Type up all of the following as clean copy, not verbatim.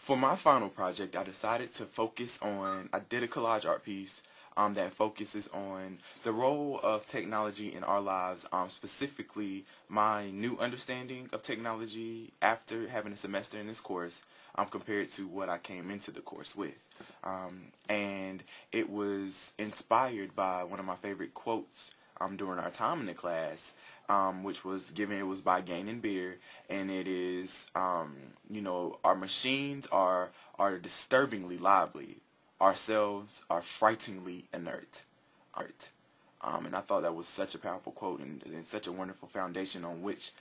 For my final project, I decided to focus on, I did a collage art piece that focuses on the role of technology in our lives, specifically my new understanding of technology after having a semester in this course compared to what I came into the course with. And it was inspired by one of my favorite quotes during our time in the class, which was given. It was by Gane and Beer, and it is, our machines are disturbingly lively. Ourselves are frighteningly inert. And I thought that was such a powerful quote and such a wonderful foundation on which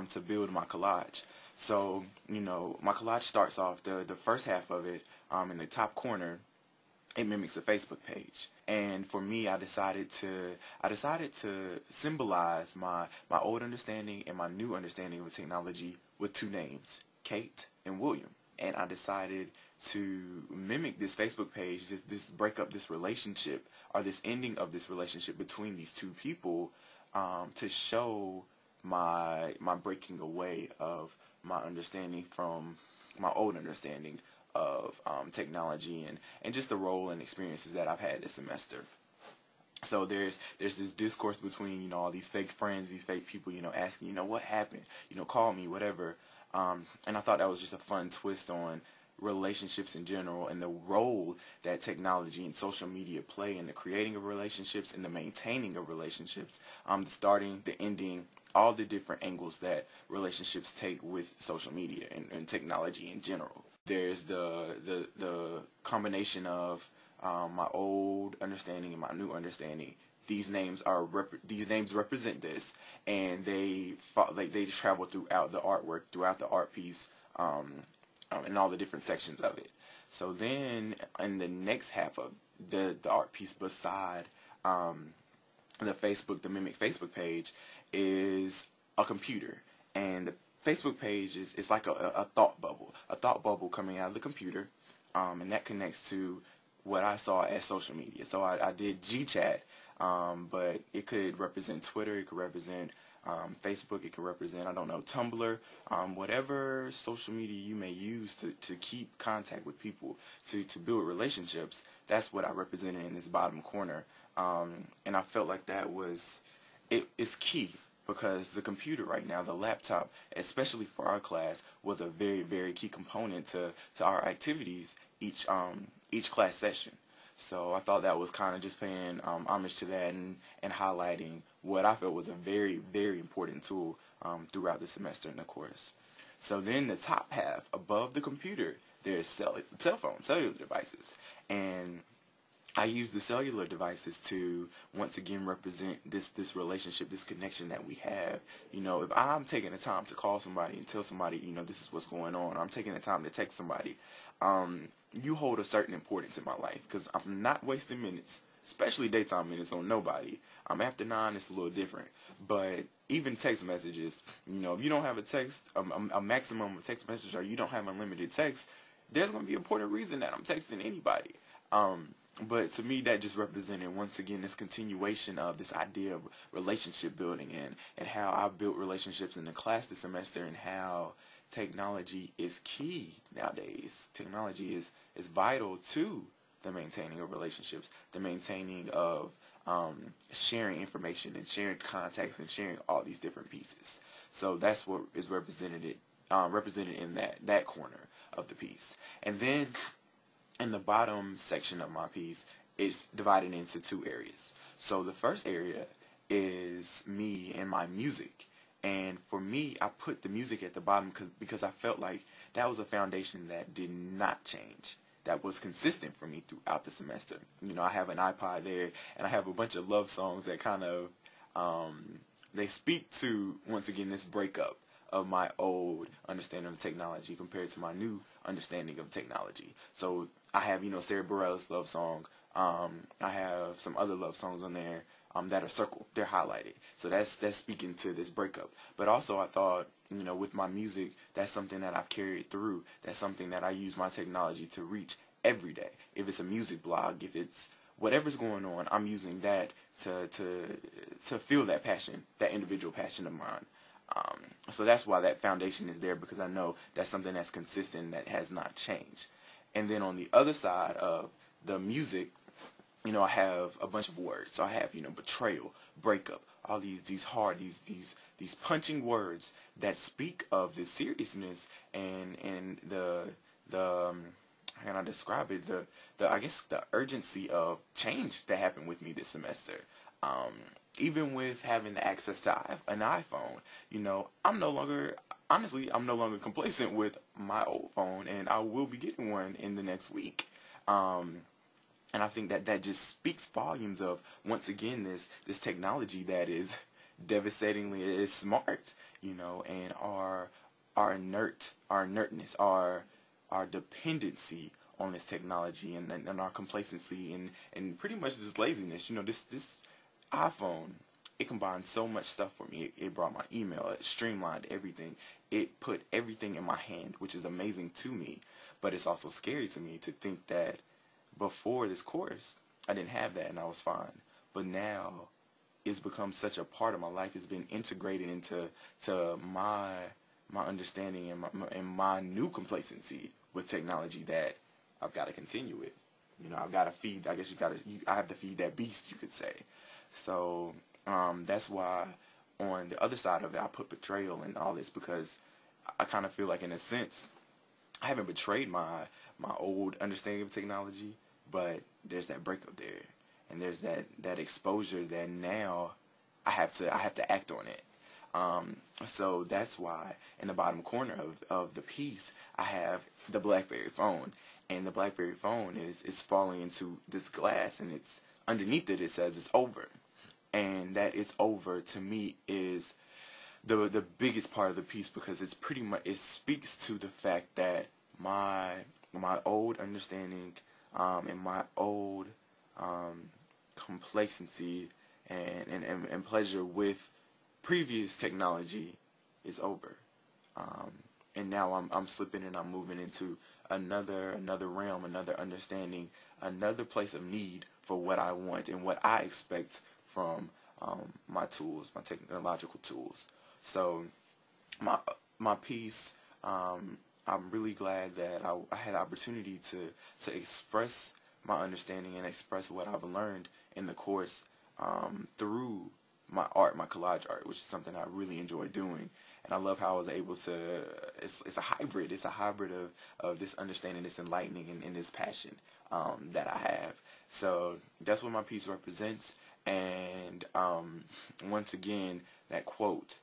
to build my collage. So, my collage starts off, the first half of it, in the top corner, it mimics a Facebook page. And for me, I decided to symbolize my old understanding and my new understanding of technology with two names, Kate and William. And I decided to mimic this Facebook page, this breakup, this relationship, or this ending of this relationship between these two people, to show my breaking away of my understanding from my old understanding of technology and just the role and experiences that I've had this semester. So there's this discourse between all these fake friends, these fake people, asking what happened, call me, whatever. And I thought that was just a fun twist on relationships in general and the role that technology and social media play in the creating of relationships and the maintaining of relationships, the starting, the ending, all the different angles that relationships take with social media and technology in general. There's the combination of my old understanding and my new understanding. These names represent this, and they travel throughout the artwork, throughout the art piece, and all the different sections of it. So then, in the next half of the art piece, beside the mimic Facebook page, is a computer, and the Facebook page is like a thought bubble coming out of the computer, and that connects to what I saw as social media. So I did GChat, but it could represent Twitter, it could represent Facebook, it could represent, Tumblr, whatever social media you may use to keep contact with people, to build relationships. That's what I represented in this bottom corner, and I felt like that was, it's key, because the computer right now, the laptop, especially for our class, was a very, very key component to our activities each class session. So I thought that was kind of just paying homage to that and highlighting what I felt was a very, very important tool throughout the semester in the course. So then the top half, above the computer, there's cellular devices. And I use the cellular devices to, once again, represent this relationship, this connection that we have. If I'm taking the time to call somebody and tell somebody, this is what's going on, or I'm taking the time to text somebody, you hold a certain importance in my life, because I'm not wasting minutes, especially daytime minutes, on nobody. After 9, it's a little different. But even text messages, if you don't have a maximum of text message, or you don't have unlimited text, there's going to be an important reason that I'm texting anybody. But to me, that just represented, once again, this continuation of this idea of relationship building and how I built relationships in the class this semester, and how technology is key nowadays. Technology is vital to the maintaining of relationships, the maintaining of sharing information and sharing contacts and sharing all these different pieces. So that's what is represented in that corner of the piece. And then in the bottom section of my piece, it's divided into two areas. So the first area is me and my music. And for me, I put the music at the bottom because I felt like that was a foundation that did not change, that was consistent for me throughout the semester. I have an iPod there, and I have a bunch of love songs that kind of, they speak to, once again, this breakup of my old understanding of technology compared to my new understanding of technology. So I have, Sarah Bareilles' love song. I have some other love songs on there that are circled. They're highlighted. So that's speaking to this breakup. But also I thought, with my music, that's something that I've carried through. That's something that I use my technology to reach every day. If it's a music blog, if it's whatever's going on, I'm using that to feel that passion, that individual passion of mine. So that's why that foundation is there, because I know that's something that's consistent, that has not changed. And then on the other side of the music, I have a bunch of words. So I have, betrayal, breakup, all these hard, these punching words that speak of the seriousness and the how can I describe it? I guess the urgency of change that happened with me this semester. Even with having the access to an iPhone, I'm no longer complacent with my old phone, and I will be getting one in the next week. And I think that just speaks volumes of, once again, this technology that is devastatingly is smart, and our inertness, our dependency on this technology, and our complacency, and pretty much this laziness. This iPhone, it combined so much stuff for me. It brought my email, it streamlined everything, it put everything in my hand, which is amazing to me. But it's also scary to me to think that before this course, I didn't have that and I was fine. But now it's become such a part of my life. It's been integrated into my understanding and my new complacency with technology that I've got to continue with. I've got to feed. I guess I have to feed that beast, you could say. So that's why on the other side of it, I put betrayal and all this, because I kind of feel like, in a sense, I haven't betrayed my old understanding of technology, but there's that breakup there, and there's that exposure that now I have to act on it. So that's why in the bottom corner of the piece, I have the BlackBerry phone, and the BlackBerry phone is falling into this glass, and it's underneath it. It says it's over, and that it's over to me is the biggest part of the piece, because it's pretty much, it speaks to the fact that my old understanding and my old complacency and pleasure with previous technology is over, and now I'm slipping and I'm moving into another realm, another understanding, another place of need for what I want and what I expect from my tools, my technological tools. So my piece, I'm really glad that I had the opportunity to express my understanding and express what I've learned in the course through my art, my collage art, which is something I really enjoy doing. And I love how I was able to, it's a hybrid. It's a hybrid of this understanding, this enlightening, and this passion that I have. So that's what my piece represents. And once again, that quote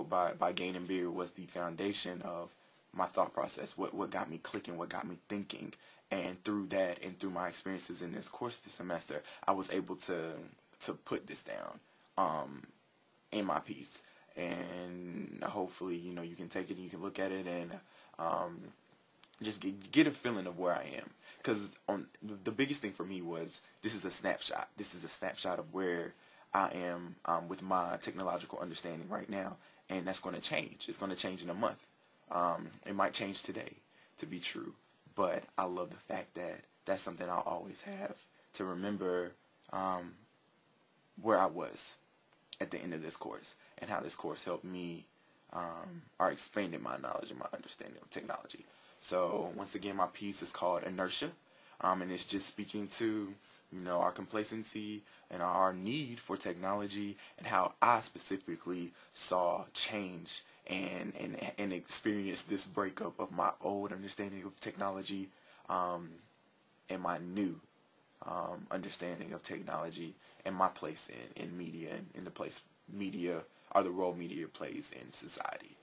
by Gane and Beer was the foundation of my thought process, what got me clicking, what got me thinking. And through that, and through my experiences in this course this semester, I was able to put this down in my piece. And hopefully, you can take it and you can look at it and just get a feeling of where I am. Because the biggest thing for me was, this is a snapshot. This is a snapshot of where I am with my technological understanding right now. And that's going to change. It's going to change in a month. It might change today, to be true. But I love the fact that that's something I'll always have to remember where I was at the end of this course, and how this course helped me or expanded my knowledge and my understanding of technology. So once again, my piece is called Inertia, and it's just speaking to our complacency and our need for technology, and how I specifically saw change and experienced this breakup of my old understanding of technology and my new understanding of technology, and my place in media, and in the place media, or the role media plays in society.